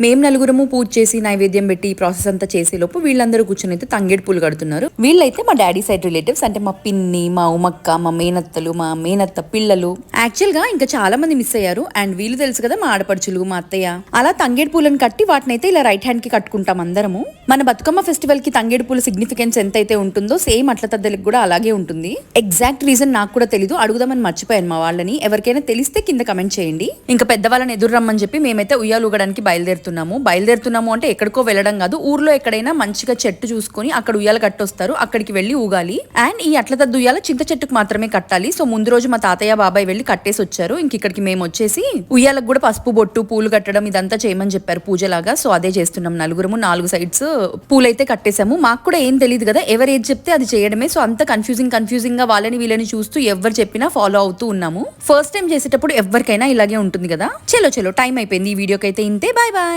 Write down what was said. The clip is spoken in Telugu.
మేము నలుగురము పూజ చేసి నైవేద్యం పెట్టి ప్రాసెస్ అంతా చేసేలోపు వీళ్ళందరూ కూర్చొని అయితే తంగేడు పూలు కడుతున్నారు. వీళ్ళైతే మా డాడీ సైడ్ రిలేటివ్స్, అంటే మా పిన్ని, మా ఉమక్క, మా మేనత్తలు, మా మేనత్త పిల్లలు. యాక్చువల్ గా ఇంకా చాలా మంది మిస్ అయ్యారు. అండ్ వీళ్ళు తెలుసు కదా, మా ఆడపడుచులు, మా అత్తయ్య. అలా తంగేడు పూలను కట్టి వాటిని అయితే ఇలా రైట్ హ్యాండ్ కి కట్టుకుంటాం అందరము. మన బతుకమ్మ ఫెస్టివల్ కి తంగేడు పూల సిగ్నిఫికెన్స్ ఎంత అయితే ఉంటుందో సేమ్ అట్ల తద్దలకి కూడా అలాగే ఉంటుంది. ఎగ్జాక్ట్ రీజన్ నాకు కూడా తెలీదు, అడుగుదామని మర్చిపోయాను మా వాళ్ళని. ఎవరికైనా తెలిస్తే కింద కమెంట్ చేయండి. ఇంకా పెద్దవాళ్ళని ఎదురు రమ్మని చెప్పి మేమైతే ఉయ్యాలు ఊగడానికి బయలుదేరుతున్నాము అంటే ఎక్కడికో వెళ్ళడం కాదు, ఊర్లో ఎక్కడైనా మంచిగా చెట్టు చూసుకుని అక్కడ ఉయ్యాలు కట్టొస్తారు, అక్కడికి వెళ్ళి ఊగాలి. అండ్ ఈ అట్ల తద్దు ఉయ్యాల చింత చెట్టుకు మాత్రమే కట్టాలి. సో ముందు రోజు మా తాతయ్య బాబాయ్ వెళ్ళి కట్టేసి వచ్చారు. ఇంక ఇక్కడికి మేము వచ్చేసి ఉయ్యాలకు కూడా పసుపు బొట్టు పూలు కట్టడం ఇదంతా చేయమని చెప్పారు పూజలాగా. సో అదే చేస్తున్నాం. నలుగురము 4 సైడ్స్ పూలైతే కట్టేసాము. మాకు కూడా ఏం తెలియదు కదా, ఎవరు ఏది చెప్తే అది చేయడమే. సో అంత కన్ఫ్యూజింగ్ గా వాళ్ళని వీళ్ళని చూస్తూ ఎవరు చెప్పినా ఫాలో అవుతూ ఉన్నాము. ఫస్ట్ టైం చేసేటప్పుడు ఎవరికైనా ఇలాగే ఉంటుంది కదా. చలో టైం అయిపోయింది. ఈ వీడియోకి అయితే ఇంతే. Bye bye.